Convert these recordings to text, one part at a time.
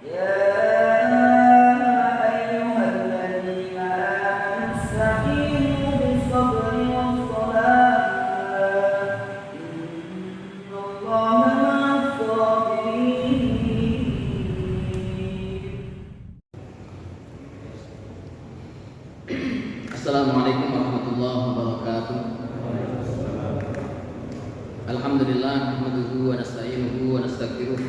Assalamualaikum warahmatullahi wabarakatuh. Alhamdulillah nahmaduhu wa nasta'inuhu wa nastaghfiruh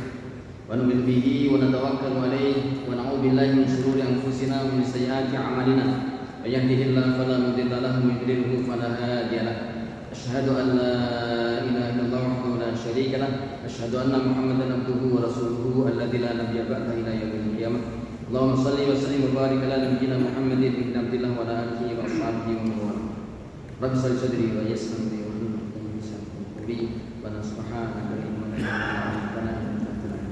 wa nu'minu bihi wa natawakkalu alayhi wa na'udzu billahi min shururi anfusina wa min sayyiati a'malina. May yahdihillahu fala mudilla lahu wa may yudlilhu fala hadiya lahu. Asyhadu an la ilaha illallah wahdahu la syarika lahu. Asyhadu anna Muhammadan abduhu wa rasuluhu alladzi la nabiyya ba'dahu ila yaumil qiyamah. Allahumma salli wa sallim wa barik ala nabiyyina Muhammadin ibn Abdillah wa ala alihi wa ashabihi wa man wala. Rabbi shalli sadri wa yassir amri wa hlul 'uqdatam min lisani wa subhanaka la ilma lana illa ma 'allamtana innaka antal alim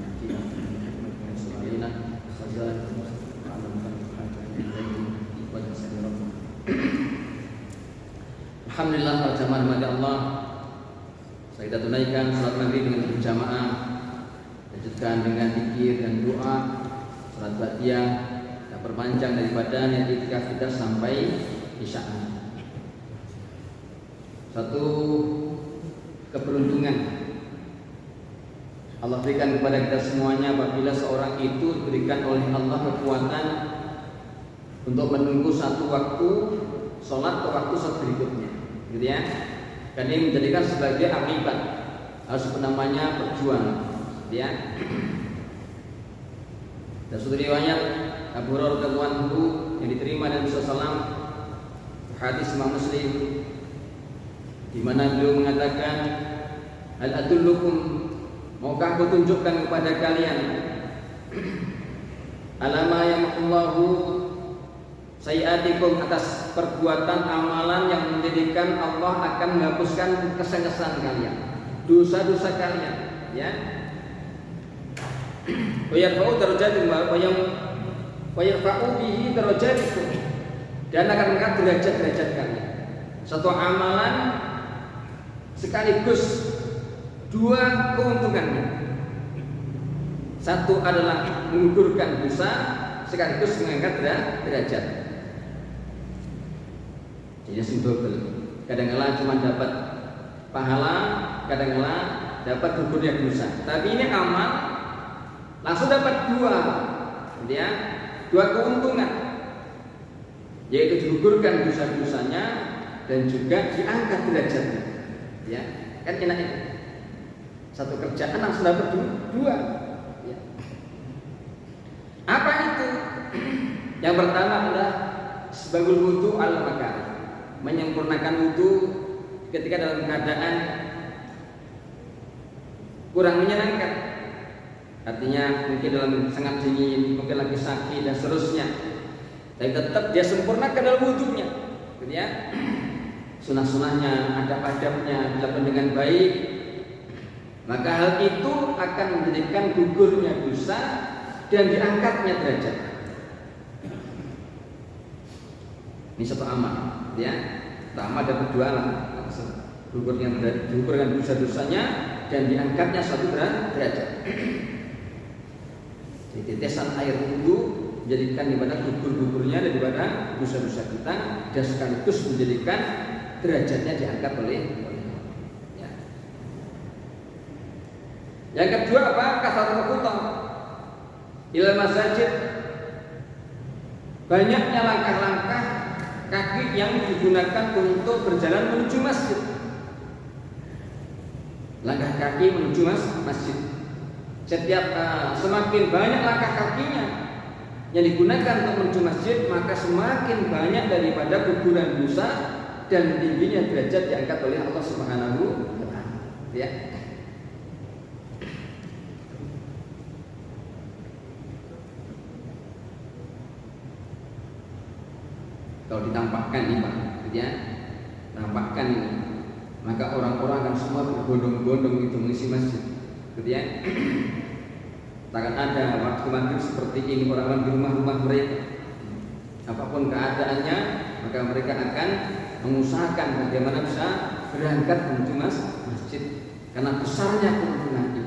Alhamdulillah berjamaah kepada Allah. Kita tunaikan salat maghrib dengan berjamaah, lanjutkan dengan zikir dan doa. Salat ba'diyah kita perpanjang daripada niat i'tikaf kita sampai isya. Satu keberuntungan Allah berikan kepada kita semuanya apabila seorang itu diberikan oleh Allah kekuatan untuk menunggu satu waktu sholat ke waktu sholat berikutnya, gitu ya. Dan ini menjadikan sebagai akibat, harus namanya perjuangan, gitu ya. Dan suatu riwayat Abu Hurairah radhiyallahu anhu yang diterima dari Rasulullah, hadis Imam Muslim, di mana beliau mengatakan, "Hal adullukum, maukah aku tunjukkan kepada kalian alama yamhullahu sayiatikum, atas perbuatan amalan yang menjadikan Allah akan menghapuskan kesan-kesan kalian, dosa-dosa kalian, ya. Wa yarfa'u darajatikum wa yarfa'u bihi darajatikum, dan akan mengangkat derajat-derajat kalian." Satu amalan sekaligus dua keuntungannya. Satu adalah menggugurkan dosa, sekaligus mengangkat derajat. Jadi simpel. Kadang-kala cuma dapat pahala, kadang-kala dapat gugurnya dosa. Tapi ini amal langsung dapat ya, dua keuntungan, yaitu digugurkan dosa-dosanya dan juga diangkat derajatnya. Ya, kan enak itu. Satu kerjaan langsung dapat dua. Ya. Apa itu? Yang pertama adalah sebagul wudu al-makar, menyempurnakan wudu ketika dalam keadaan kurang menyenangkan. Artinya mungkin dalam sangat dingin, mungkin lagi sakit dan seterusnya, tapi tetap dia sempurnakan dalam wudunya, gitu ya. Sunah-sunahnya, adab-adabnya dilakukan dengan baik, maka hal itu akan menjadikan gugurnya dosa dan diangkatnya derajat. Ini satu amal, ya. Pertama ada berdua langsung gugurkan dosa-dosanya dan diangkatnya satu derajat. Jadi tetesan air wudhu menjadikan daripada gugur-gugurnya daripada dosa-dosa kita, dan sekaligus menjadikan derajatnya diangkat oleh ya. Yang kedua apa? Kasratul khutah ilal masajid, banyaknya langkah-langkah kaki yang digunakan untuk berjalan menuju masjid. Langkah kaki menuju masjid. Setiap semakin banyak langkah kakinya yang digunakan untuk menuju masjid, maka semakin banyak daripada guguran dosa dan tingginya derajat diangkat oleh Allah Subhanahu wa taala. Ya. Kalau ditampakkan ini Pak, ya, tampakkan ini, maka orang-orang akan semua berbondong-bondong itu mengisi masjid, gitu ya. Takkan ada waktu maghrib seperti ini orang-orang di rumah-rumah mereka, apapun keadaannya, maka mereka akan mengusahakan bagaimana bisa berangkat menuju masjid, karena besarnya keuntungan itu.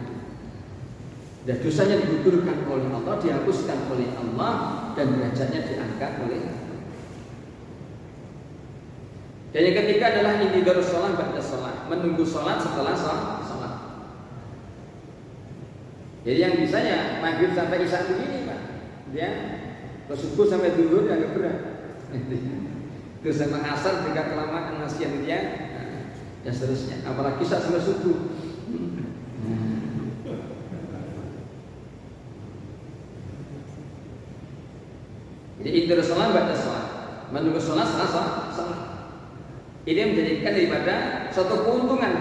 Dan dosanya digugurkan oleh Allah, dihapuskan oleh Allah, dan derajatnya diangkat oleh Allah. Dan yang ketiga adalah intidharus shalah ba'da shalah, menunggu sholat setelah sholat. Jadi yang bisanya maghrib sampai isya begini Pak, ya, subuh sampai zuhur agak berat. Terus sampai asar juga kelamaan nasian dia, dan seterusnya. Apalagi isya sampai subuh. Jadi intidharus shalah ba'da shalah, menunggu sholat setelah sholat. Ini menjadikan daripada suatu keuntungan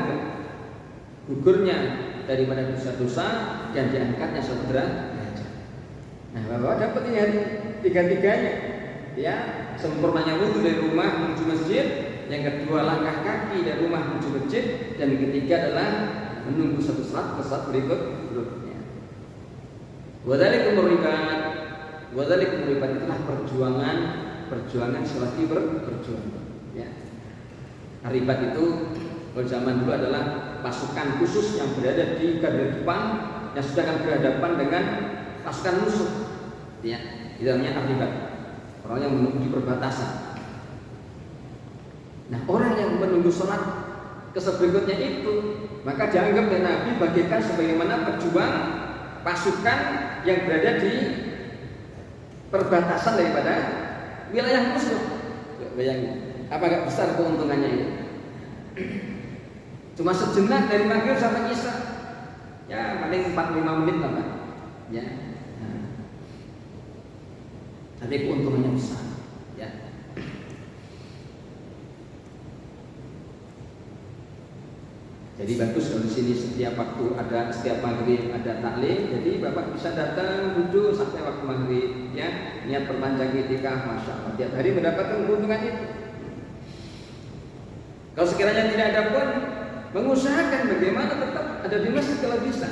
gugurnya daripada dosa-dosa dan diangkatnya suatu derajat. Nah, Bapak dapat ini hari tiga-tiganya, ya, sempurnanya wudhu dari rumah menuju masjid, yang kedua langkah kaki dari rumah menuju masjid, dan yang ketiga adalah menunggu satu saat ke saat berikutnya. Wadhalikum ribat itulah perjuangan selagi berjuang. Ya. Ribat itu kalau zaman dulu adalah pasukan khusus yang berada di garda depan yang sudah akan berhadapan dengan pasukan musuh. Ya, itu namanya ribat. Orang yang menunggu di perbatasan. Nah, orang yang menunggu sholat ke berikutnya itu, maka dianggap oleh Nabi bagaikan sebagaimana pejuang pasukan yang berada di perbatasan daripada wilayah musuh. Bayangin, apa gak besar keuntungannya ini? Cuma sejenak dari maghrib sampai isya, ya paling 4-5 menit lah Pak. Ya. Nah. Tapi keuntungannya besar. Ya. Jadi bagus kalau di sini setiap maghrib ada taklim, jadi Bapak bisa datang duduk sampai waktu maghrib, ya, niat perpanjang i'tikaf, masya Allah, tiap hari mendapatkan keuntungan itu. Kalau sekiranya tidak ada pun, mengusahakan bagaimana tetap ada di masjid kalau bisa.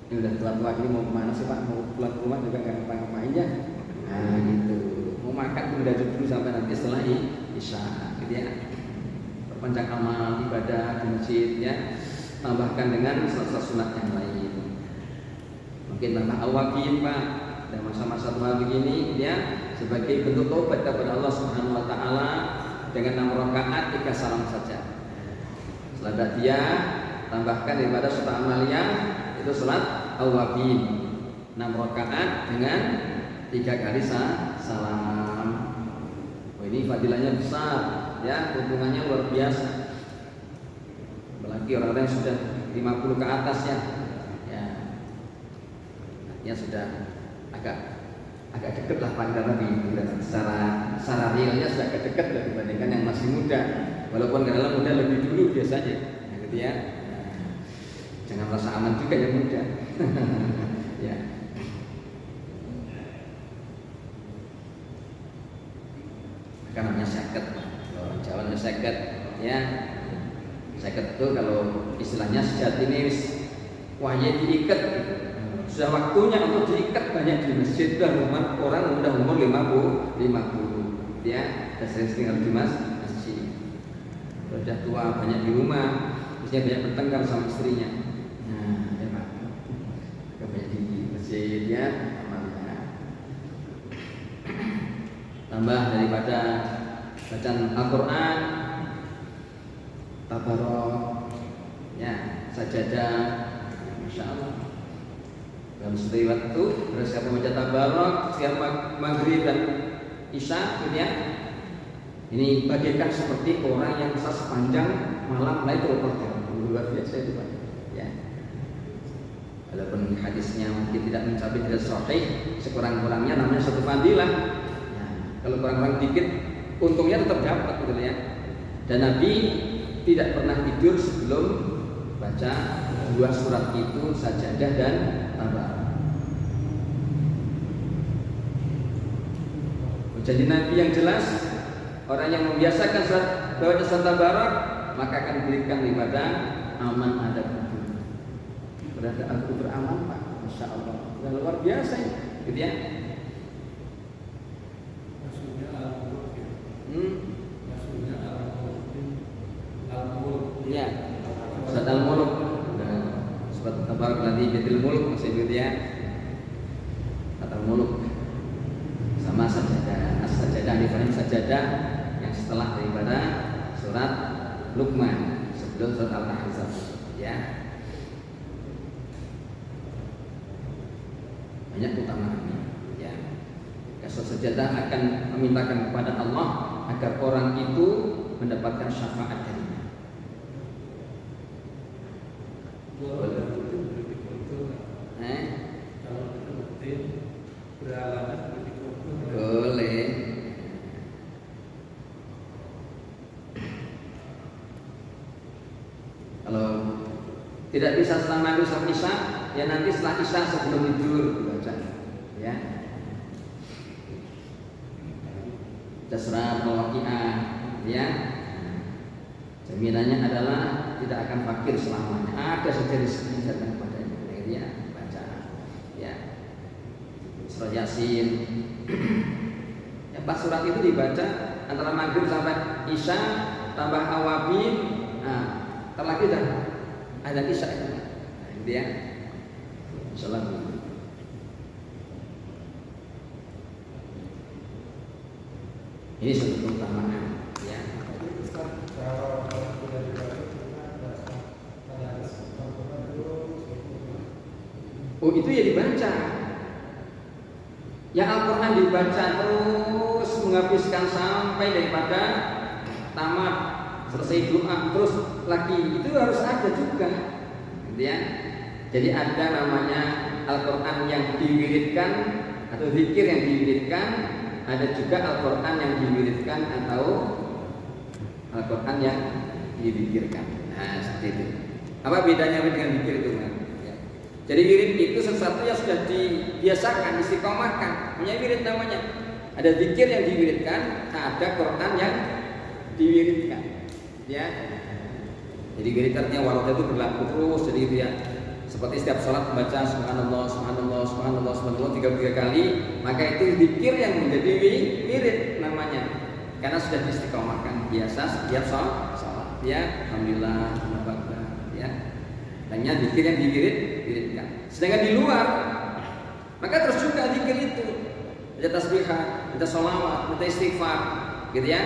Ini udah tua-tua ini mau kemana sih Pak? Mau pulang ke rumah juga nggak ngapa-ngapain ya? Nah gitu, mau makan pun udah duduk sampai nanti setelah isya, gitu ya. Perpanjang amal ibadah di masjid, ya, tambahkan dengan sunat yang lain. Mungkin tambah awaqin Pak, dan masa-masa tua begini, ya, sebagai bentuk taubat kepada Allah Subhanahu Wa Taala dengan 6 rakaat 3 salam saja. Setelah dia tambahkan daripada sholat amaliyah itu sholat awaqin 6 rakaat dengan 3 kali salam. Oh, ini fadilahnya besar, ya, keuntungannya luar biasa. Apalagi orang-orang yang sudah 50 ke atas, ya sudah agak dekat lah panggilan Nabi. Secara realnya sudah agak dekat dibandingkan yang masih muda. Walaupun kadang muda lebih dulu biasanya, gitu ya. Jangan merasa aman juga yang muda. Ya. Maka namanya seket, orang Jawa namanya seket, ya. Seket itu kalau istilahnya sejati ini wahya diikat, sudah waktunya untuk diikat banyak di masjid. Orang udah umur 50, ya, dan sering-sering harus di masjid. Sudah tua banyak di rumah, terusnya banyak bertengkar sama istrinya. Nah, ya Pak, banyak di masjid, ya, amalnya. Tambah daripada bacaan Al-Quran, tabarok, ya, sajadah, masya Allah. Dalam setiap waktu, terus siapa baca tabarok, setiap maghrib dan isya, gitu ya. Ini bagaikan seperti orang yang bisa sepanjang malam Lailatul Qadar. Luar biasa itu Pak. Ya. Walaupun hadisnya mungkin tidak mencapai tidak sahih, sekurang-kurangnya namanya satu fadilah. Nah, kalau kurang-kurang dikit, untungnya tetap dapat, gitu ya. Dan Nabi tidak pernah tidur sebelum baca 2 surat itu, sajadah dan tabarok. Jadi Nabi yang jelas, orang yang membiasakan baca surat tabarok maka akan diberikan daripada aman ada kubur. Berada al-kubur aman Pak, masya Allah, luar biasa ya, gitu ya. Maksudnya al-kubur, maksudnya al-kubur, ya, surat al-mulk, surat tabarok dan ya. Kata muluk sama sajadah. As-sajadah diferensi sajadah yang setelah daripada surat Luqman sebelum surat Al-Ahzab ya. Banyak keutamaannya ya. Surat sajadah akan memintakan kepada Allah agar orang itu mendapatkan syafaat darinya. Kalau kita rutin berhalangan seperti itu Boleh. Kalau tidak bisa setelah maghrib sampai isya, ya nanti setelah isya sebelum tidur dibaca, ya. Surat Al-Waqiah, ya. Jaminannya adalah tidak akan fakir selamanya. Ada saja rezeki datang kepadanya, ya. Baca, ya. Surat Yasin. Ya, pas surat itu dibaca antara maghrib sampai isya tambah awabin, nah, terlagi dah ada isya itu, nah, gitu ya. Insyaallah. Ini satu keutamaan, ya. Oh, itu ya dibaca. Ya Al-Quran dibaca terus menghabiskan sampai daripada tamat, selesai doa terus lagi, itu harus ada juga, gitu ya. Jadi ada namanya Al-Quran yang diwiridkan atau zikir yang diwiridkan, ada juga Al-Quran yang diwiridkan atau Al-Quran yang didzikirkan. Nah, seperti itu. Apa bedanya dengan zikir itu? Jadi wirid itu sesuatu yang sudah dibiasakan, istiqomahkan. Punya wirid namanya. Ada zikir yang diwiridkan, ada Quran yang diwiridkan. Ya. Jadi wirid artinya warada itu berlaku terus. Jadi itu ya. Seperti setiap sholat membaca subhanallah, subhanallah, subhanallah, subhanallah 33 kali, maka itu zikir yang menjadi wirid namanya. Karena sudah diistiqomahkan biasa setiap sholat. Ya, alhamdulillah, alhamdulillah, ya. Hanya zikir yang diwiridkan. Sedangkan di luar, maka terus juga zikir itu. Baca tasbihah, baca sholawat, baca istighfar, gitu ya.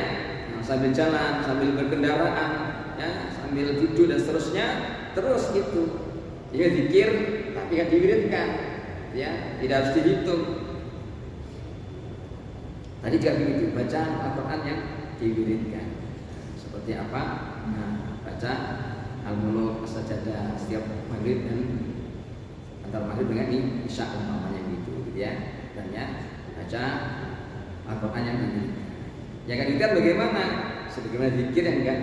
Nah, sambil jalan, sambil berkendaraan, ya, sambil duduk dan seterusnya, terus itu. Jadi zikir tapi kan diwiridkan, ya, tidak harus dihitung. Tadi juga begitu, baca Al-Quran yang diwiridkan. Seperti apa? Nah, baca Al-Muluk, As-Sajadah setiap maghrib dan antara maghrib dengan isya umpamanya gitu ya. Dan ya baca Al-Quran yang diwiridkan. Yang kan diwiridkan bagaimana? Sebagaimana zikir yang enggak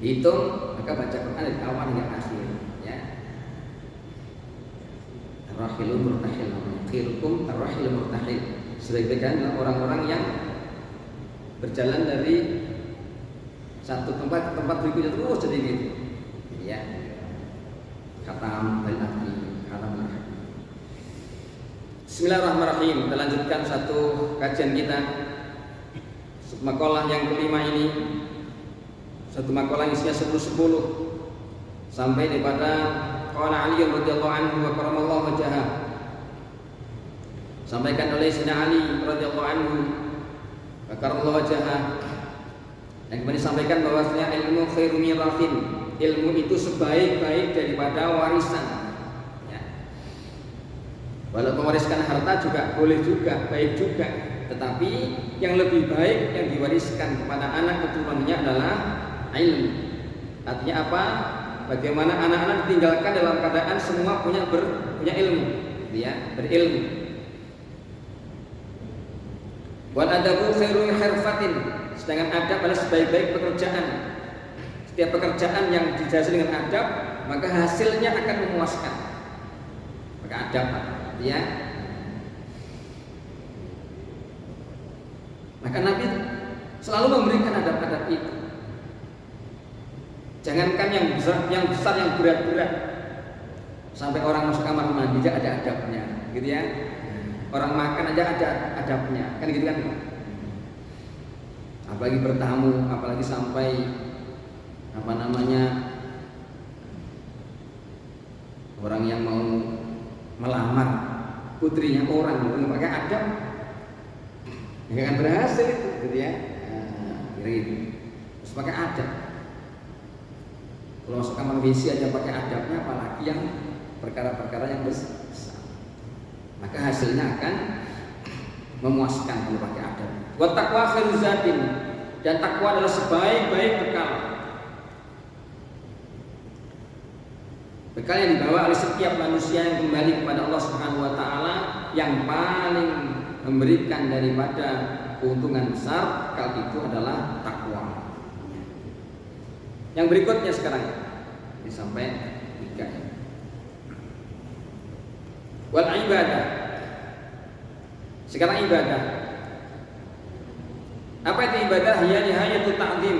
dihitung, maka baca Quran dari awal hingga akhir, ya. Ar-Rahilun Murtahil, khairukum Ar-Rahilun Murtahil. Sebaik-baiknya adalah orang-orang yang berjalan dari satu tempat ke tempat berikutnya terus jadi gitu, ya. Khatam al-Akhir, khatam al-Akhir. Bismillahirrahmanirrahim. Kita lanjutkan satu kajian kita. Makalah yang kelima ini, satu makalah isinya 10 sampai daripada qala Ali radhiyallahu anhu wa karamallahu wajhahu. Sampaikan oleh Sayyidina Ali radhiyallahu anhu wa karamallahu wajhahu. Dan kemudian disampaikan bahwasanya ilmu khairu mirafin, ilmu itu sebaik-baik daripada warisan. Ya. Walaupun mewariskan harta juga boleh juga, baik juga. Tetapi yang lebih baik yang diwariskan kepada anak keturunannya adalah ilmu. Artinya apa? Bagaimana anak-anak ditinggalkan dalam keadaan semua punya ilmu, ya, berilmu. Wal adabu khairu harfatin. Sedangkan adab adalah sebaik-baik pekerjaan. Setiap pekerjaan yang didasari dengan adab, maka hasilnya akan memuaskan. Maka adab, ya. Maka Nabi selalu memberikan adab-adab itu. Jangankan yang besar, yang berat-berat. Sampai orang masuk kamar mandi aja ada adabnya, gitu ya. Orang makan aja ada adabnya, kan gitu kan? Apalagi bertamu, apalagi sampai Orang yang mau melamar putrinya orang nggak pakai adab, nggak akan berhasil itu, gitu ya. Gitu. Terus pakai adab. Kalau masuk kamar WC aja pakai adabnya, apalagi yang perkara-perkara yang besar. Maka hasilnya akan memuaskan kalau pakai adab. Wa taqwa khairu zadin, dan takwa adalah sebaik-baik bekal. Bekal yang dibawa oleh setiap manusia yang kembali kepada Allah Subhanahu wa taala, yang paling memberikan daripada keuntungan besar bekal itu adalah takwa. Yang berikutnya sekarang ini sampai 3. Wal ibadah. Sekarang ibadah. Apa itu ibadah? Ya nihayatu ta'zim.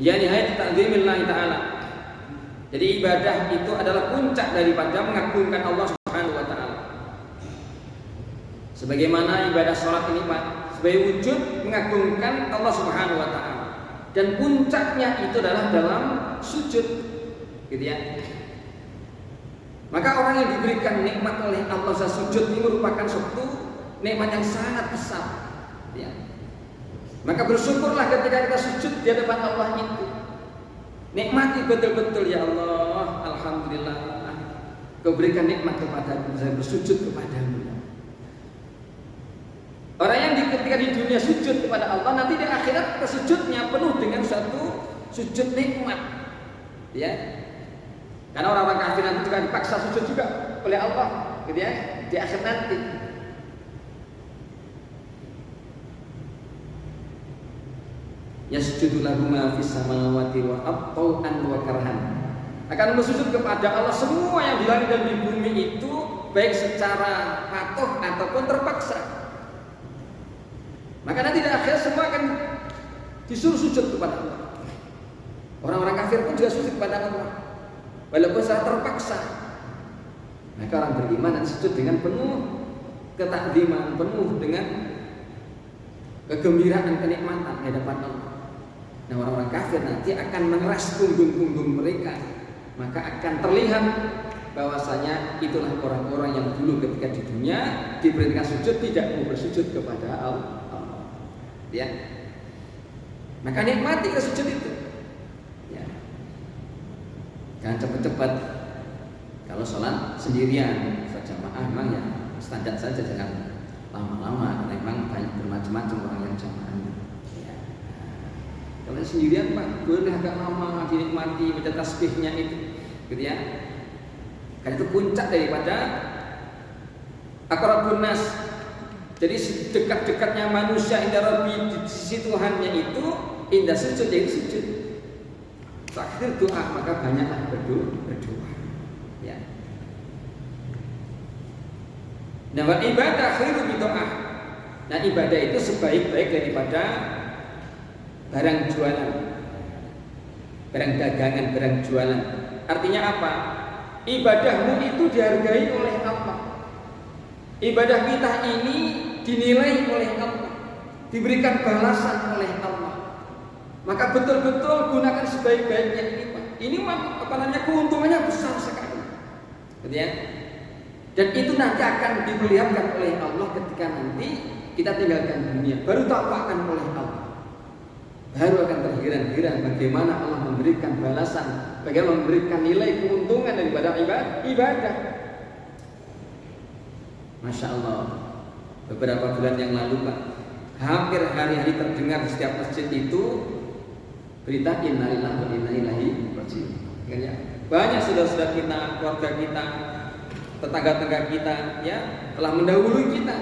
Ya nihayatu ta'zimillah ta'ala. Jadi ibadah itu adalah puncak daripada mengagungkan Allah Subhanahu wa taala. Sebagaimana ibadah sholat ini Pak, sebagai wujud mengagungkan Allah Subhanahu wa taala. Dan puncaknya itu adalah dalam sujud, gitu ya. Maka orang yang diberikan nikmat oleh Allah sujud ini merupakan suatu nikmat yang sangat besar, ya. Maka bersyukurlah ketika kita sujud di hadapan Allah itu. Nikmati betul-betul, ya Allah, alhamdulillah, Kau berikan nikmat kepadaku, saya bersujud kepadamu. Orang yang ketika di dunia sujud kepada Allah, nanti di akhirat sujudnya penuh dengan suatu sujud nikmat, ya. Karena orang-orang kafir nanti juga dipaksa sujud juga oleh Allah, gitu ya, di akhir nanti. Yasjudu lahu ma fis samawati wa at-tau'an wa karhan. Akan bersujud kepada Allah semua yang di langit dan di bumi itu, baik secara patuh ataupun terpaksa. Maka nanti di akhir semua akan disuruh sujud kepada Allah. Orang-orang kafir pun juga sujud kepada Allah, walaupun secara terpaksa. Maka orang beriman sujud dengan penuh ketakdiman, penuh dengan kegembiraan, kenikmatan di hadapan Allah. Nah, orang-orang kafir nanti akan mengeras punggung-punggung mereka, maka akan terlihat bahwasanya itulah orang-orang yang dulu ketika di dunia diperintahkan sujud tidak mau bersujud kepada Allah. Ya, maka nikmati sujud itu. Ya, jangan cepat-cepat. Kalau sholat sendirian, jamaah memang ya standar saja, jangan lama-lama, karena memang banyak bermacam-macam orang yang jamaah. Ya. Kalau sendirian Pak, boleh agak lama dinikmati baca tasbihnya itu, gitu ya. Karena itu puncak daripada aqrabun nas. Jadi sedekat-dekatnya manusia indah Rabbi, di sisi Tuhannya itu indah sujud, jadi sujud. Terakhir doa, maka banyaklah berdoa. Ya. Nah, ibadah khairu bidoa. Nah, ibadah itu sebaik-baik daripada barang jualan, barang dagangan, barang jualan. Artinya apa? Ibadahmu itu dihargai oleh Allah. Ibadah kita ini dinilai oleh Allah, diberikan balasan oleh Allah. Maka betul-betul gunakan sebaik-baiknya ini, Pak. Ini keuntungannya besar sekali, gitu ya. Dan itu nanti akan diperlihatkan oleh Allah ketika nanti kita tinggalkan dunia. Baru tampakkan oleh Allah, baru akan terheran-heran bagaimana Allah memberikan balasan, bagaimana memberikan nilai keuntungan daripada ibadah. Masya Allah, beberapa bulan yang lalu Pak, hampir hari-hari terdengar di setiap masjid itu berita innalillahi wa inna ilaihi raji'un. Banyak saudara-saudara kita, keluarga kita, tetangga-tetangga kita, ya, telah mendahului kita.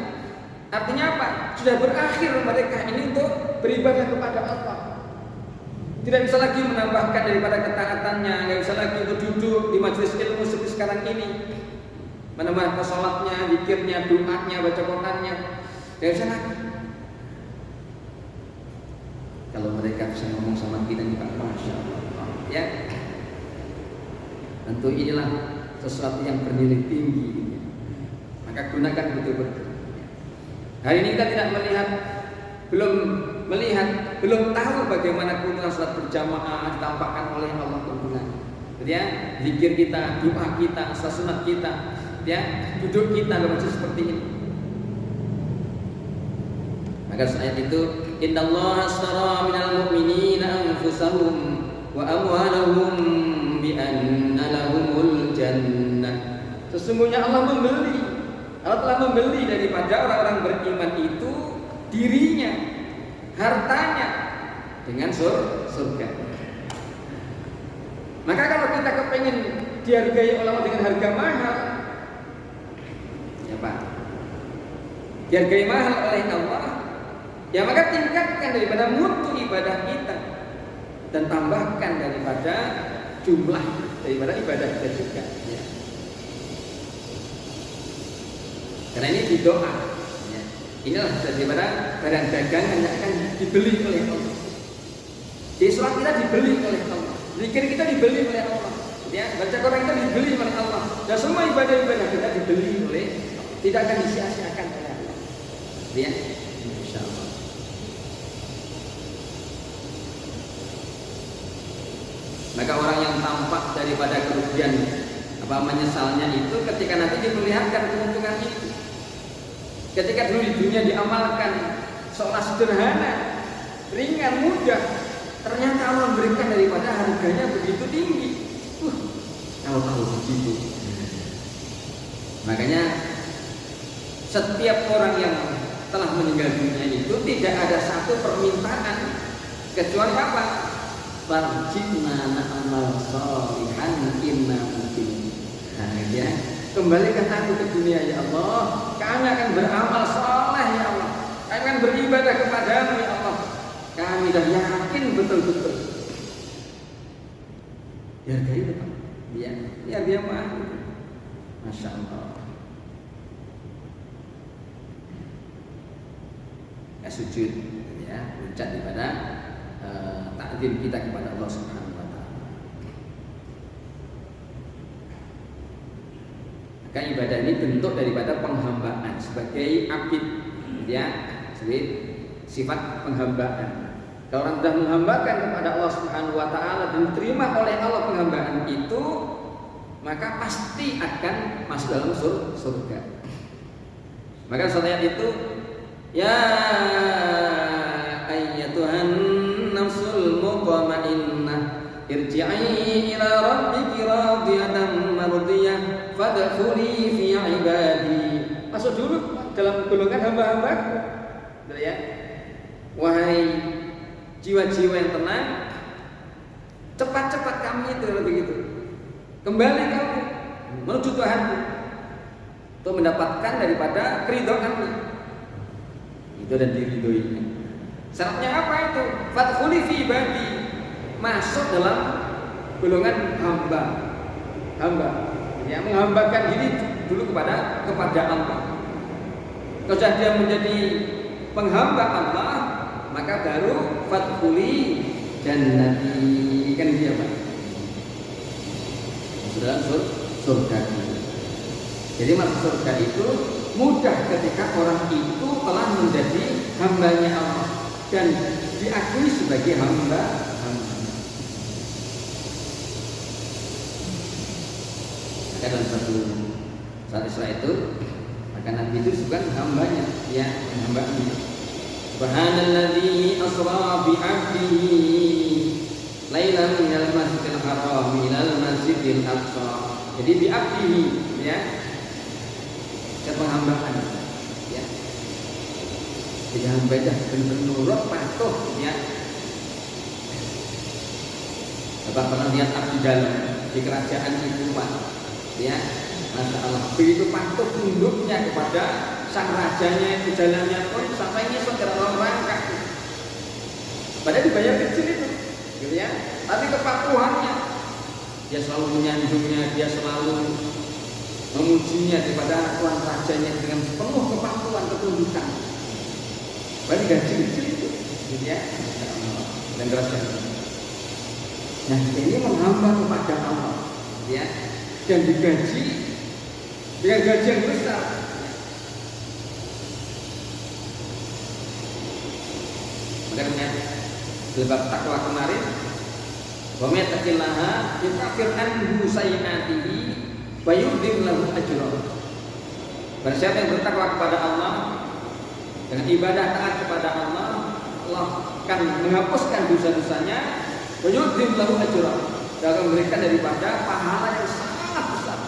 Artinya apa? Sudah berakhir mereka ini untuk beribadah kepada Allah. Tidak bisa lagi menambahkan daripada ketaatannya, nggak bisa lagi untuk duduk di majelis ilmu seperti sekarang ini, menambah sholatnya, zikirnya, doanya, baca Qur'annya, nggak bisa lagi. Kalau mereka bisa ngomong sama kita nih Pak, Masya Allah, ya. Tentu inilah sesuatu yang bernilai tinggi. Maka gunakan betul-betul. Hari ini kita tidak belum tahu bagaimana keuntungan salat berjamaah ditampakkan oleh Allah keuntungan. ya, zikir kita, doa kita, sunat kita, ya, duduk kita harus seperti ini. Maka ayat itu, innallaha ashtara minal mu'minina anfusahum wa amwalahum bi anna lahumul jannah. Sesungguhnya Allah telah membeli daripada orang-orang beriman itu dirinya, hartanya dengan surga. Maka kalau kita kepengen dihargai oleh Allah dengan harga mahal, ya Pak, dihargai mahal oleh Allah, ya maka tingkatkan daripada mutu ibadah kita dan tambahkan daripada jumlah daripada ibadah kita juga. Ya. Karena ini di doa. Ya. Inilah daripada barang dagangan yang akan dibeli oleh Allah. Jadi sholat kita dibeli oleh Allah, zikir kita dibeli oleh Allah, ya, baca Quran kita dibeli oleh Allah, dan semua ibadah-ibadah kita dibeli oleh, tidak akan disia-siakan oleh Allah. Ya, insyaallah. Maka orang yang tampak daripada kerugian menyesalnya itu ketika nanti diperlihatkan keuntungan itu. Ketika dulu di dunia diamalkan seolah sederhana, ringan, mudah, ternyata Allah memberikan daripada harganya begitu tinggi. Kalau tahu begitu. Makanya setiap orang yang telah meninggal dunia itu tidak ada satu permintaan kecuali apa? Farjina na'amal sholihan inna mungkin. Ya, kembalikan aku ke dunia ya Allah. Kami akan beramal saleh ya Allah. Kami akan beribadah kepadamu ya Allah. Kami dah yakin betul-betul. Dihargai betul. Ya, dihargai apa? Masya Allah. Ya, sujud, ya, puncak daripada takdim kita kepada Allah Subhanahu wa taala. Maka ibadah ini bentuk daripada penghambaan sebagai abid, ya, sebagai sifat penghambaan. Kalau orang sudah menghambakan kepada Allah Subhanahu wa taala dan diterima oleh Allah penghambaan itu, maka pasti akan masuk dalam surga. Maka ayat itu, ya ayyatuhan nafsul mutmainnah irji'i ila rabbiki radiyatan mardiyah fadkhuli fi ibadi. Masuk dulu dalam golongan hamba-hambaku. Ya. Wahai jiwa-jiwa yang tenang, cepat-cepat kami itu begitu. Kembali kamu menuju Tuhanmu untuk mendapatkan daripada keridhaan-Nya. Itu dan diridhoinya. Syaratnya apa itu? Fadkhuli fi ibadi. Masuk dalam golongan hamba. Yang menghambakan diri dulu kepada Allah. Kalau sudah dia menjadi penghamba Allah, maka baru fadkhuli jannati. Kan dia Pak. Dalam surga. Jadi masuk surga itu mudah ketika orang itu telah menjadi hambanya Allah dan diakui sebagai hamba. Maka dalam satu saat Isra itu, maka Nabi itu bukan hambanya, ya, hambanya. Subhanalladzi asra bi 'abdihi lailan minal masjidil haram ilal masjidil aqsa. Jadi bi 'abdihi, ya, penghambaan, ya. Jadi hamba dah benar-benar patuh, ya. Bapak pernah lihat abdi dalam di kerajaan itu Pak, ya, Masya Allah, begitu patuh tunduknya kepada sang rajanya, itu jalannya pun sampai ngisut ke dalam rangka. Padahal dibayar kecil itu, gitu ya. Tapi kepatuhannya, dia selalu menyanjungnya, dia selalu memujinya daripada tuan rajanya dengan penuh kepatuhan, ketundukan. Padahal gaji kecil itu, gitu ya. Dan kerajaan. Nah, ini menghamba kepada Allah, ya, dan digaji dengan gaji yang besar. Makanya dalam bab takwa kemarin Wa may yattaqillaha yukaffir anhu sayyi'atihi wa yu'dhim lahu ajran. Barang siapa yang bertakwa kepada Allah dengan ibadah taat kepada Allah, Allah akan menghapuskan dosa-dosanya, wa yu'dhim lahu ajran, dan akan memberikan daripada pahala yang sangat besar.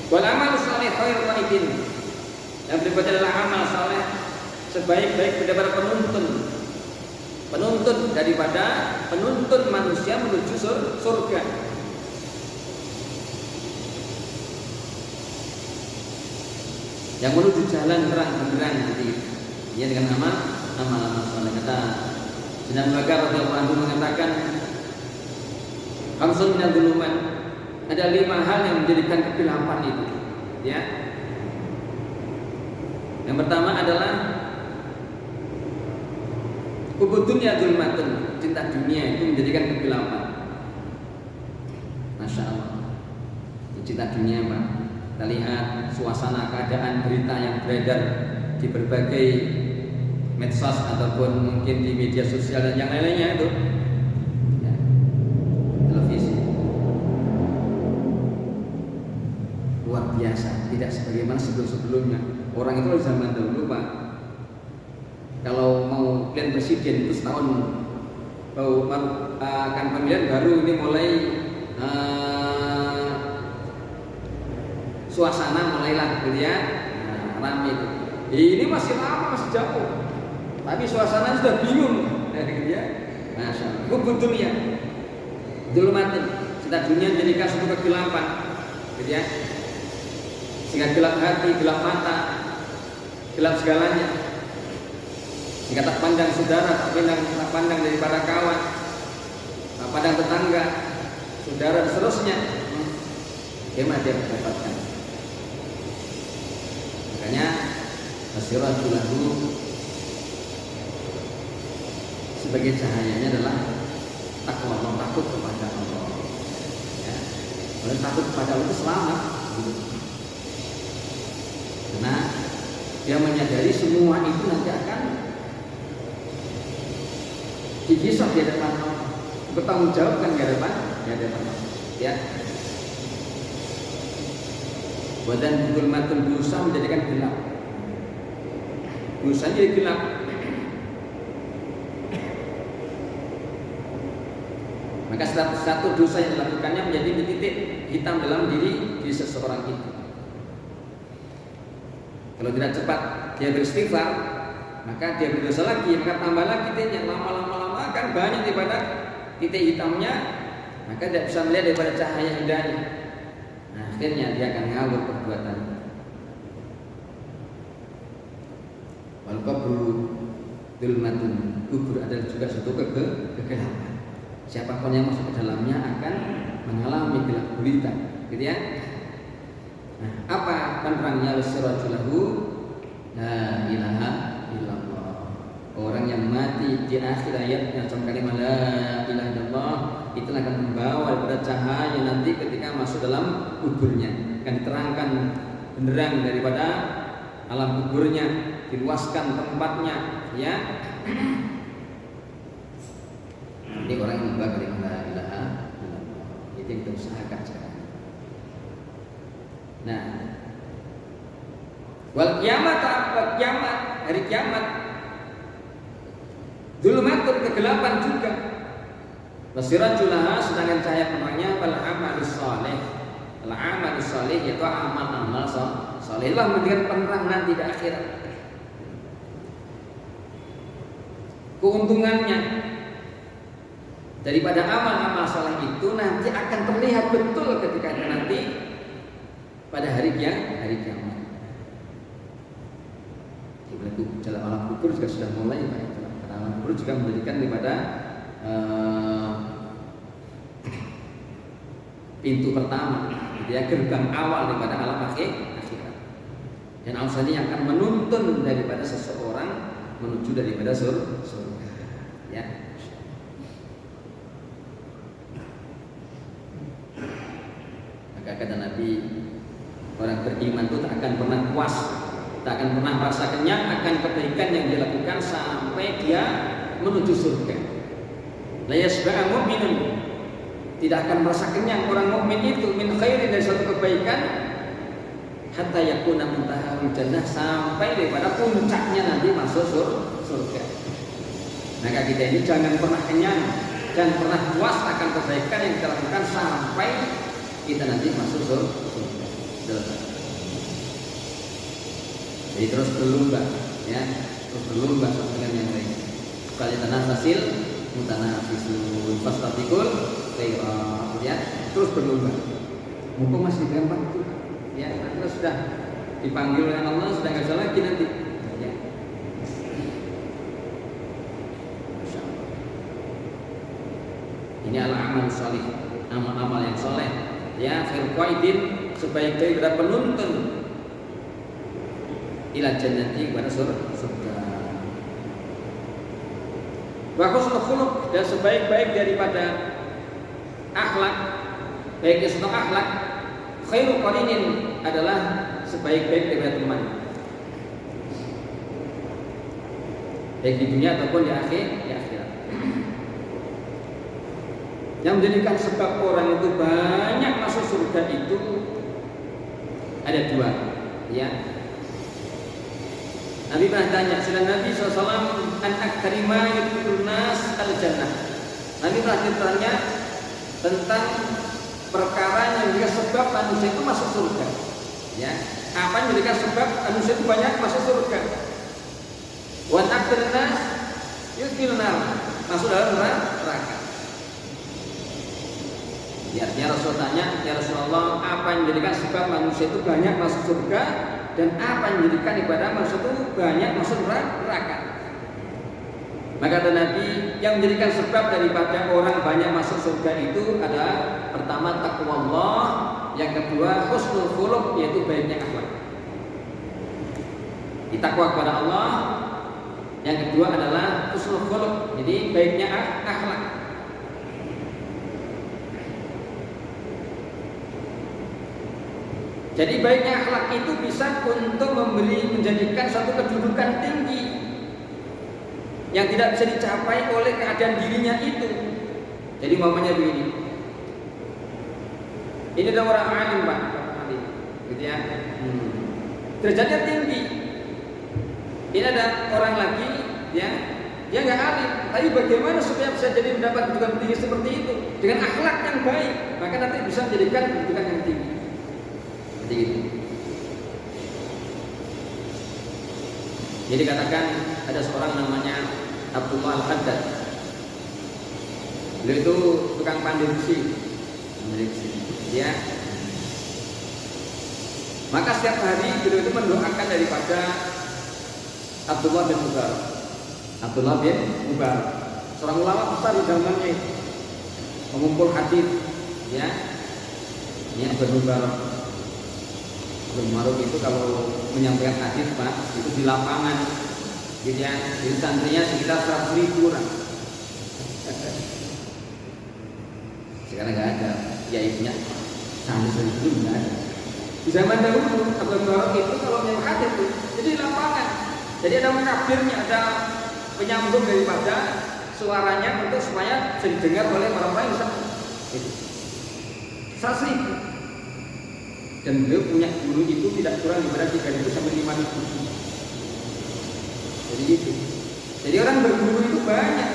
Wal amalu shalih khairul raidin. Yang berikutnya adalah amal saleh sebaik-baik daripada penuntun daripada penuntun manusia menuju surga. Yang menuju jalan terang benderang nanti. Ya dengan amal saleh. Kata Sunan Bakar radhiyallahu anhu mengatakan, khamsun minadz dzulumat. Ada 5 hal yang menjadikan kegelapan itu. Ya. Yang pertama adalah hubud dunya dzulmatun, cinta dunia itu menjadikan kegelapan. Masya Allah. Cinta dunia, Pak. Kita lihat suasana keadaan berita yang beredar di berbagai medsos ataupun mungkin di media sosial dan yang lainnya itu, ya, televisi, luar biasa. Tidak sebagaimana sebelum-sebelumnya. Orang itu zaman dahulu, Pak, kalau mau pilihan presiden itu setahun akan pemilihan baru ini mulai suasana mulailah gitu ya, ramai itu. Ini masih lama, masih jauh, tapi suasana sudah bingung, gitu ya. Masya Allah. Hubud dunia dzulumatun, cinta dunia menjadikan suatu kegelapan, gitu ya. Sehingga gelap hati, gelap mata, gelap segalanya. Jika tak pandang saudara, tak pandang daripada kawan, tak pandang tetangga, saudara dan seterusnya. Bagaimana dia mendapatkan? Makanya As-sirajul lahu sebagai cahayanya adalah takwa Allah, takut kepada Allah. Ya. Orang takut kepada Allah itu selamat. Karena dia menyadari semua itu nanti akan dihisab di hadapan Allah, bertanggung jawabkan di hadapan Allah. Ya. Wadan dzulmatun, dosa menjadikan gelap. Dosa jadi gelap. Maka satu dosa yang dilakukannya menjadi titik hitam dalam diri seseorang itu. Kalau tidak cepat dia beristighfar, maka dia berdosa lagi, maka tambah lagi titiknya, lama-lama akan banyak daripada titik hitamnya, maka tidak bisa melihat daripada cahaya indahnya. Nah, akhirnya dia akan ngawur perbuatan. Wal qabru dzulmatun, kubur adalah juga suatu kegelapan. Siapapun yang masuk ke dalamnya akan mengalami gelap gulita, gitu ya. Nah, apa penerangnya? As-sirajul lahu la ilaha illallah. Orang yang mati di akhir ayatnya dalam kalimat la ilaha illallah itu akan membawa kepada cahaya nanti ketika masuk dalam kuburnya, akan diterangkan benderang daripada alam kuburnya, diluaskan tempatnya, ya. Ini orang yang membawa kalimat la ilaha illallah, itu yang kita usahakan sekarang. Nah, wal kiamat, hari kiamat, dzulumatun, kegelapan juga. Wasirajul laha, sedangkan cahaya penerangnya wal amalus saleh. Al amalus saleh yaitu amal-amal saleh lah menjadikan penerang nanti di akhirat. Keuntungannya daripada amal-amal saleh itu nanti akan terlihat betul ketika nanti pada hari kiamat. Dalam alam kubur juga sudah mulai, Pak. Alam kubur juga menjadikan daripada pintu pertama, ya, gerbang awal daripada alam akhirat. Dan alasannya yang akan menuntun daripada seseorang menuju daripada surga. Ya. Maka kata Nabi, orang beriman itu tak akan pernah puas tak akan pernah merasa kenyang akan kebaikan yang dilakukan sampai dia menuju surga. La yasba'a mu'minun, tidak akan merasa kenyang orang mukmin itu min khairin, dari suatu kebaikan, hatta yakuna muntahal jannah, sampai daripada puncaknya nanti masuk surga. Maka kita ini jangan pernah kenyang, jangan pernah puas akan kebaikan yang kita lakukan sampai kita nanti masuk surga. Jadi terus berlomba, ya, terus berlomba dengan yang lain. Kali tanah hasil, mutanah fisul, fastatikul, khairat, ya, terus berlomba. Mumpung masih gampang itu, ya, nanti sudah dipanggil oleh Allah, sudah nggak salah lagi nanti. Ya. Ini adalah amal salih, amal-amal yang soleh, ya, khair qaidin, sebaik-baik dari penuntun ila jannati, kepada surga. Wa husnul khuluq, dan sebaik-baik daripada akhlak, baiknya suatu akhlak, khairu qarinin, adalah sebaik-baik daripada teman, baik di dunia ataupun di akhirat. Yang menjadikan sebab orang itu banyak masuk surga itu ada dua, ya. Nabi pernah tanya, sila Nabi SAW, an aktsari ma yudkhilun nas al-jannah. Nabi pernah ditanya tentang perkara yang menjadikan sebab manusia itu masuk surga. Ya, apa yang menjadikan sebab manusia itu banyak masuk surga? Wa an aktsari nas yudkhilun nar, masuk dalam neraka. Ya, Rasul tanya, ya Rasulullah, apa yang menjadikan sebab manusia itu banyak masuk surga, dan apa yang menjadikan ibadah manusia itu banyak masuk neraka? Maka kata Nabi, yang menjadikan sebab daripada orang banyak masuk surga itu adalah pertama takwa Allah, yang kedua husnul khuluq, yaitu baiknya akhlak. Takwa kepada Allah, yang kedua adalah husnul khuluq, jadi baiknya akhlak. Jadi baiknya akhlak itu bisa untuk menjadikan suatu kedudukan tinggi yang tidak bisa dicapai oleh keadaan dirinya itu. Jadi umpamanya begini, ini ada orang alim, Pak, gitu ya, derajatnya tinggi. Ini ada orang lagi, ya, dia nggak alim, tapi bagaimana supaya bisa jadi mendapat kedudukan tinggi seperti itu dengan akhlak yang baik, maka nanti bisa menjadikan kedudukan yang tinggi. Jadi gitu. Jadi katakan ada seorang namanya Abdullah Al-Haddad. Beliau itu tukang pandai besi. Ya. Maka setiap hari beliau itu mendoakan daripada Abdullah bin Mubarak. Abdullah bin Mubarak, seorang ulama besar di zamannya itu, mengumpul hadis, ya. Ini Abdul Mubarak. Maruf itu kalau menyampaikan hadis, Pak, itu di lapangan, gitu ya. Jadi santrinya sekitar 100.000 orang. Sekarang nggak ada, ya ibunya santri 100.000 nggak ada. Di zaman dahulu Abdul Maruf itu kalau menyampaikan hadis itu, jadi di lapangan. Jadi ada mukabirnya, ada penyambung daripada suaranya untuk supaya bisa didengar oleh orang-orang yang bisa. 100.000. Dan beliau punya guru itu tidak kurang daripada 3.000 sampai 5.000. Jadi gitu. Jadi orang berguru itu banyak,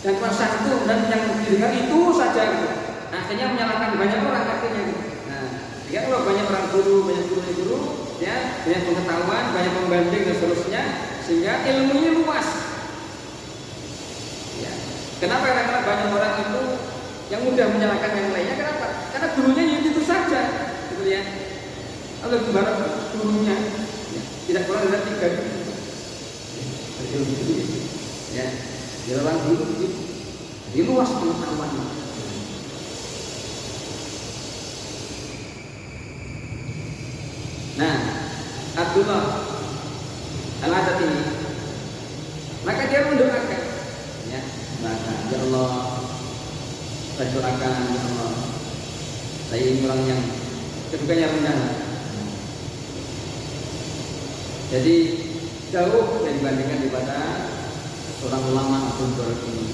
dan cuma satu dan yang didengar itu saja gitu. Akhirnya menyalahkan banyak orang akhirnya gitu. Nah, jika kalau banyak orang guru, ya, banyak pengetahuan, banyak pembanding dan seterusnya, sehingga ilmunya luas. Ya. Kenapa? Karena banyak orang itu yang mudah menyalahkan yang lainnya. Kenapa? Karena gurunya itu saja. Ya, kalau barat gurunya, ya, tidak kurang dari 3.000. Ya, dia orang guru begitu, di luas pengetahuannya. Nah, Abdullah Al-Haddad ini, maka dia mendoakan, ya, maka ya Allah, saya doakan, ya Allah, saya ini orang yang kedudukannya rendah. Jadi jauh dibandingkan daripada seorang ulama Abdul Qadir ini.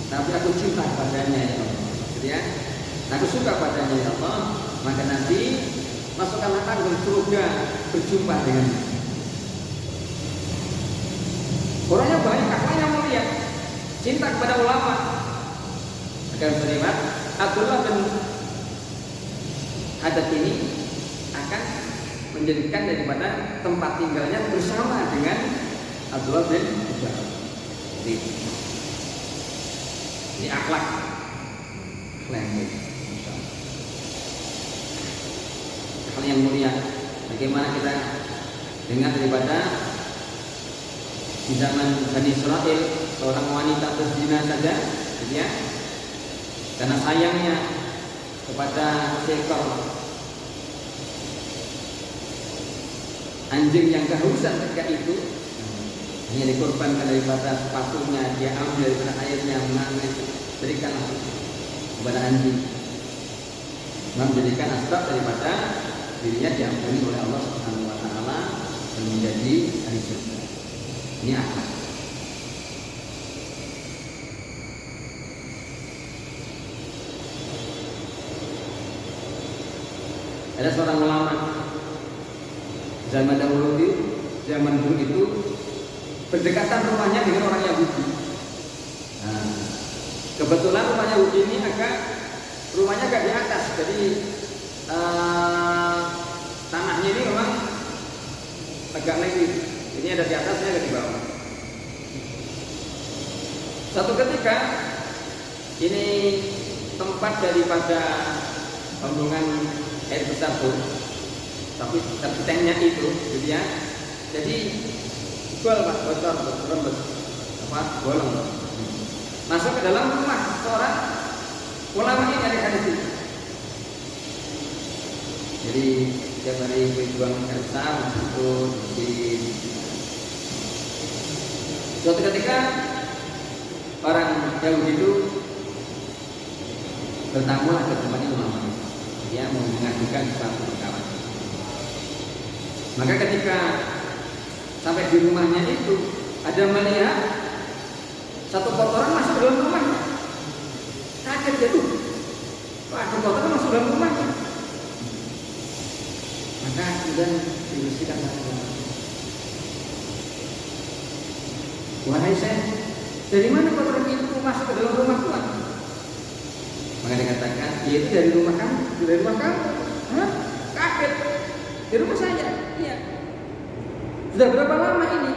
Tapi aku cinta padanya ya Allah. Gitu ya. Aku suka padanya ya Allah. Maka nanti masukkan aku ke surga berjumpa dengan orangnya banyak, akhlaknya mulia, cinta kepada ulama. Akan terlihat Abdullah bin Hadad ini akan menjadikan daripada tempat tinggalnya bersama dengan Abdullah bin Ubay. Ini akhlak yang mulia. Bagaimana kita dengar daripada di zaman Bani Israel seorang wanita berzina saja, gitu ya, karena sayangnya kepada seekor anjing yang kehausan ketika itu, hanya dikorbankan daripada sepatunya, dia ambil daripada airnya, mengambil, berikan kepada anjing, menjadikan asbab daripada dirinya diampuni oleh Allah Subhanahu wa taala dan menjadi ahli surga. Ini akhlak. Ada seorang ulama zaman dahulu itu berdekatan rumahnya dengan orang Yahudi. Nah, kebetulan rumah Yahudi ini rumahnya agak di atas, jadi tanahnya ini memang agak lengkit. Ini ada di atasnya, ada di bawah. Satu ketika ini tempat daripada pembuangan air besar tuh, tapi tanknya itu, gitu ya. Jadi bocor, rembes, bolong, masuk ke dalam rumah seorang ulama ini dari hadis itu. Jadi tiap hari berjuang air besar itu di suatu ketika orang Yahudi itu bertamulah ke tempatnya ulama. Dia mau mengajukan suatu perkara. Maka ketika sampai di rumahnya itu ada melihat satu kotoran masuk dalam rumahnya. Kaget dia tuh, kok ada kotoran masuk dalam rumahnya? Maka kemudian dibersihkan sama wahai saya, dari mana kotoran itu masuk ke dalam rumah Tuhan? Maka dikatakan, yaitu dari rumah kamu. Dari rumah kamu? Hah? Kaget. Di rumah saya? Iya. Sudah berapa lama ini?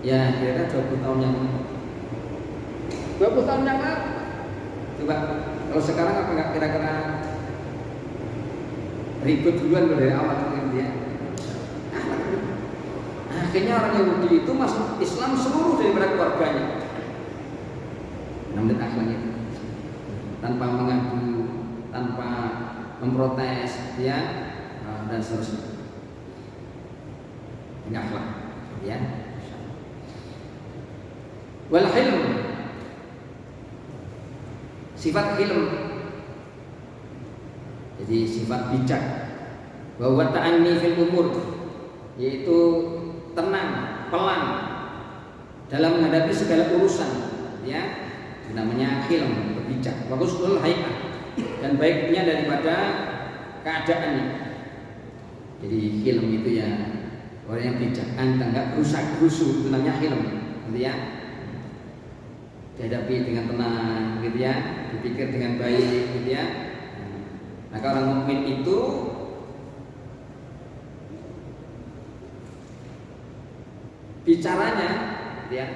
Ya, kira-kira 20 tahun yang lalu. 20 tahun yang lalu. Coba, kalau sekarang apa enggak kira-kira ribut duluan dari awal gitu ya? Akhirnya orang Yahudi itu masuk Islam seluruh daripada keluarganya. Namun akhlaknya itu tanpa mengadu, tanpa memprotes, ya, dan seterusnya. Ini akhlak, ya. Wal hilm, sifat hilm, jadi sifat bijak. Bahwa ta'anni fil umur, yaitu tenang, pelan dalam menghadapi segala urusan, ya. Namanya hilm, bijak. Waghusnul hay'ah, dan baiknya daripada keadaannya. Jadi hilm itu ya orang yang bijak, enggak rusak-rusuh, itu namanya hilm, gitu ya. Dihadapi dengan tenang, gitu ya, dipikir dengan baik, gitu ya. Maka orang mukmin itu bicaranya, gitu ya,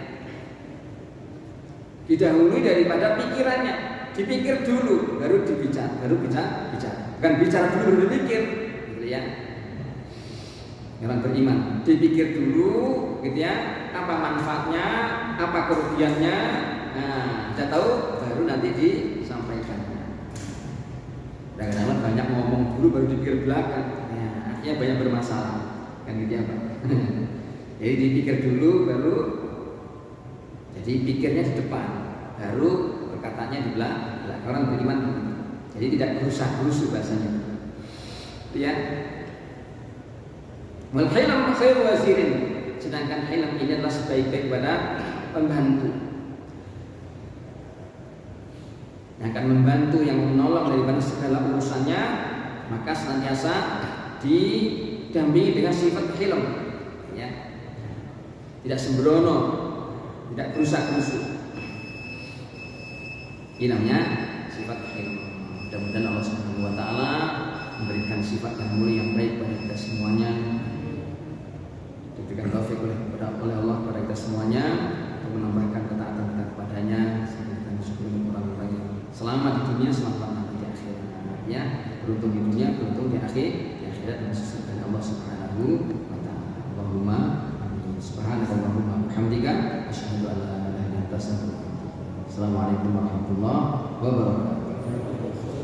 didahului daripada pikirannya, dipikir dulu baru bicara. Bukan bicara dulu baru dipikir, gitu ya. Orang beriman dipikir dulu, gitu ya, apa manfaatnya, apa kerugiannya. Nah, kita tahu baru nanti disampaikan. Kadang-kadang banyak ngomong dulu baru dipikir belakang. Ya, artinya banyak bermasalah, kan gitu ya, Pak. Jadi dipikir dulu baru. Jadi pikirnya di depan, baru perkataannya di belakang. Orang beriman, jadi tidak rusak-rusuh bahasanya, itu ya. Wal hilm khairu wasirin. Sedangkan hilm ini adalah sebaik-baik pada pembantu. Yang akan membantu, yang menolong daripada segala urusannya, maka senantiasa didampingi dengan sifat hilm, ya. Tidak sembrono, tidak gerusak-gerusuk. Ini namanya sifat hilm. Mudah-mudahan Allah Subhanahu wa taala memberikan sifat yang mulia yang baik pada kita semuanya. Diberikan taufik oleh Allah kepada kita semuanya untuk menambahkan ketaatan kita kepadanya sehingga kita mensyukuri orang-orang yang selamat di dunia, selamat nanti di akhirat. Ya, beruntung di dunia, beruntung di akhirat dan sesuai Allah Subhanahu wa taala. Allahumma amin. Subhanakallahumma wa bihamdika asyhadu an la ilaha illa anta astaghfiruka wa atubu ilaik. Assalamualaikum warahmatullahi wabarakatuh.